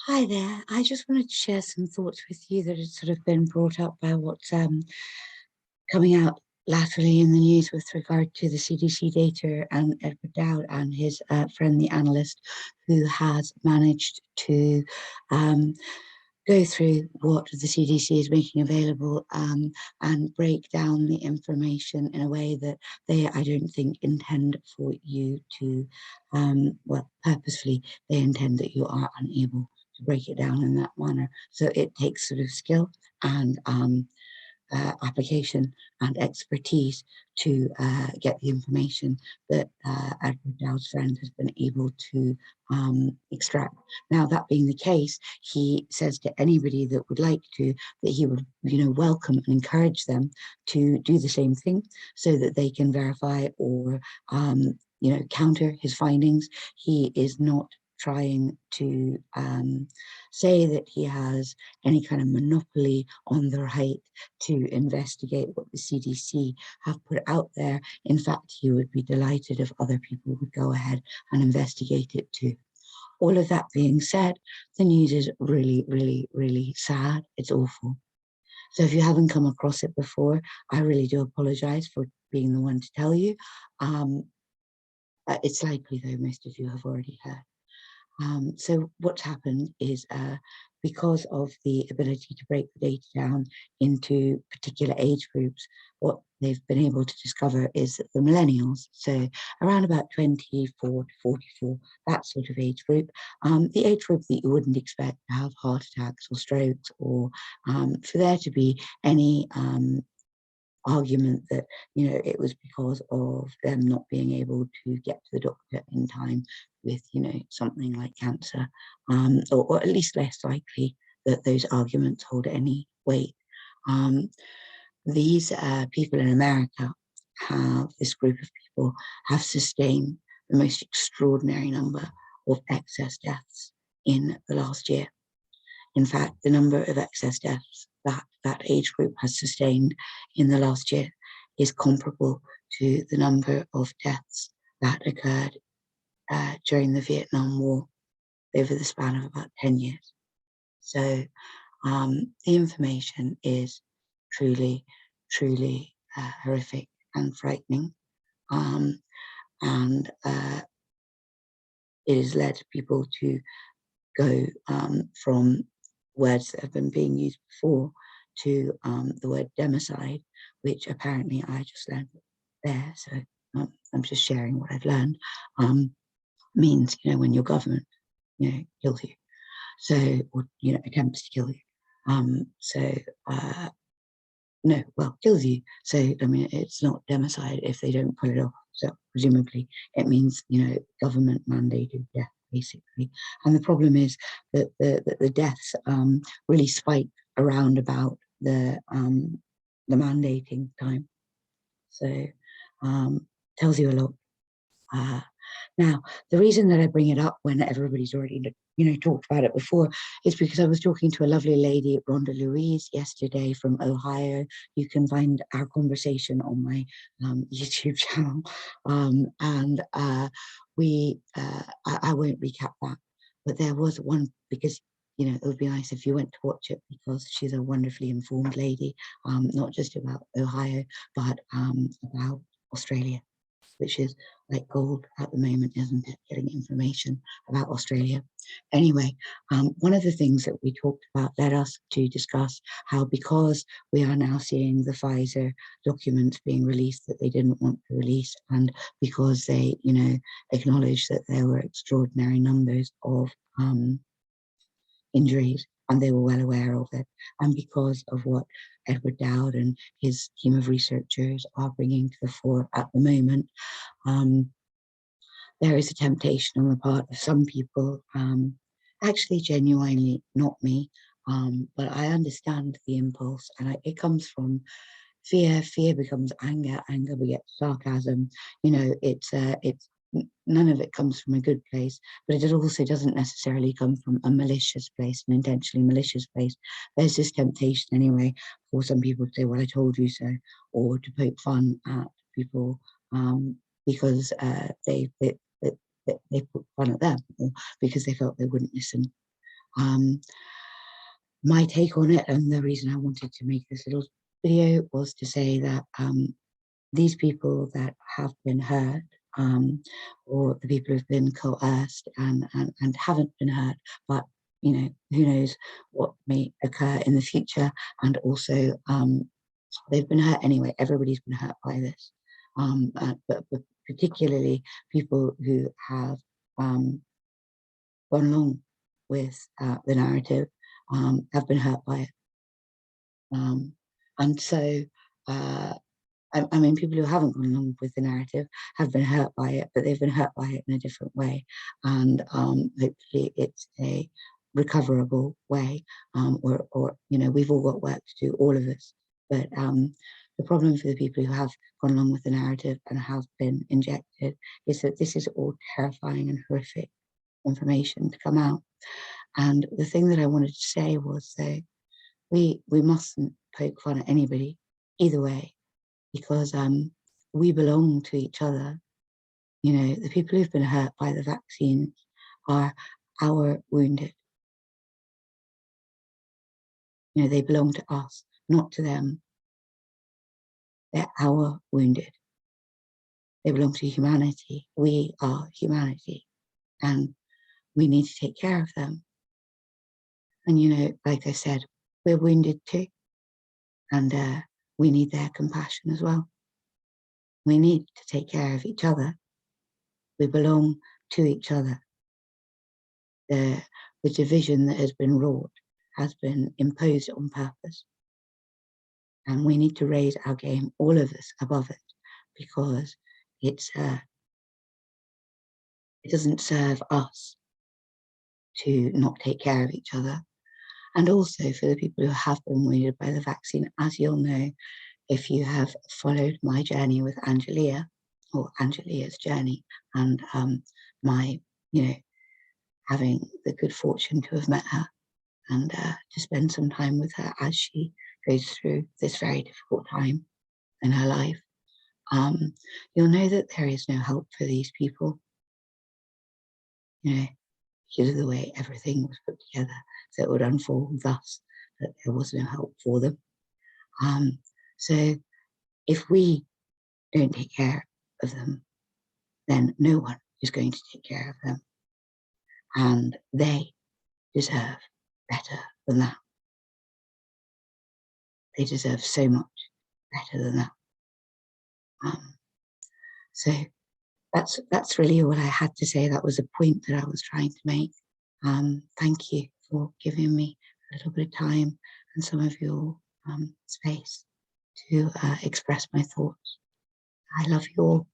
Hi there. I just wanted to share some thoughts with you that had sort of been brought up by what's coming out latterly in the news with regard to the CDC data and Edward Dowd and his friend, the analyst, who has managed to um, go through what the CDC is making available and break down the information in a way that they, I don't think, intend for you to, well, purposefully, they intend that you are unable to break it down in that manner. So it takes sort of skill and application and expertise to get the information that Edward Dowd's friend has been able to extract. Now, that being the case, he says to anybody that would like to that he would, welcome and encourage them to do the same thing so that they can verify or, counter his findings. He is not trying to say that he has any kind of monopoly on the right to investigate what the CDC have put out there. In fact, he would be delighted if other people would go ahead and investigate it too. All of that being said, the news is really, really, really sad. It's awful. So if you haven't come across it before, I really do apologize for being the one to tell you. Um, it's likely, though, most of you have already heard. So what's happened is because of the ability to break the data down into particular age groups, what they've been able to discover is that the millennials, so around about 24 to 44, that sort of age group, the age group that you wouldn't expect to have heart attacks or strokes or for there to be any argument that it was because of them not being able to get to the doctor in time with something like cancer, or at least less likely that those arguments hold any weight. um, these people in America have this group of people have sustained the most extraordinary number of excess deaths in the last year. In fact, the number of excess deaths that that age group has sustained in the last year is comparable to the number of deaths that occurred during the Vietnam War over the span of about 10 years. So the information is truly, truly horrific and frightening. Um, and it has led people to go from words that have been being used before to the word democide, which apparently I just learned there. So I'm just sharing what I've learned. Means, when your government, kills you. So, or, attempts to kill you. So, no, well, kills you. So, I mean, it's not democide if they don't pull it off. So, presumably, it means, government mandated death, basically. And the problem is that the deaths really spike around about the mandating time. So, tells you a lot. Uh, Now, the reason that I bring it up when everybody's already, talked about it before is because I was talking to a lovely lady, Rhonda Louise, yesterday from Ohio. You can find our conversation on my YouTube channel. And I won't recap that, but there was one because it would be nice if you went to watch it because she's a wonderfully informed lady, not just about Ohio, but about Australia, which is like gold at the moment, isn't it? Getting information about Australia. Anyway, one of the things that we talked about led us to discuss how because we are now seeing the fi-zer documents being released that they didn't want to release, and because they, acknowledged that there were extraordinary numbers of injuries, and they were well aware of it. And because of what Edward Dowd and his team of researchers are bringing to the fore at the moment, um, there is a temptation on the part of some people, actually genuinely not me, but I understand the impulse, and it comes from fear. Fear becomes anger. Anger begets sarcasm. It's none of it comes from a good place, but it also doesn't necessarily come from a malicious place, an intentionally malicious place. There's this temptation anyway for some people to say, "Well, I told you so," or to poke fun at people because they put fun at them, or because they felt they wouldn't listen. My take on it, and the reason I wanted to make this little video, was to say that these people that have been hurt, or the people who've been coerced and haven't been hurt, but who knows what may occur in the future, and also they've been hurt anyway. Everybody's been hurt by this, but particularly people who have gone along with the narrative have been hurt by it. And so I mean, people who haven't gone along with the narrative have been hurt by it, but they've been hurt by it in a different way. And hopefully it's a recoverable way, or we've all got work to do, all of us. But the problem for the people who have gone along with the narrative and have been injected is that this is all terrifying and horrific information to come out. And the thing that I wanted to say was that we mustn't poke fun at anybody either way, because we belong to each other. The people who've been hurt by the vaccine are our wounded. They belong to us, not to them. They're our wounded. They belong to humanity. We are humanity, and we need to take care of them. And like I said, we're wounded too, and we need their compassion as well. We need to take care of each other. We belong to each other. The division that has been wrought has been imposed on purpose. And we need to raise our game, all of us, above it, because it doesn't serve us to not take care of each other. And also for the people who have been wounded by the vaccine, as you'll know, if you have followed my journey with Angelia, or Angelia's journey, and my, having the good fortune to have met her and to spend some time with her as she goes through this very difficult time in her life, you'll know that there is no help for these people, because of the way everything was put together, so it would unfold thus, that there was no help for them. So if we don't take care of them, then no one is going to take care of them. And they deserve better than that. They deserve so much better than that. So that's really all I had to say. That was a point that I was trying to make. Thank you for giving me a little bit of time and some of your space to express my thoughts. I love you all.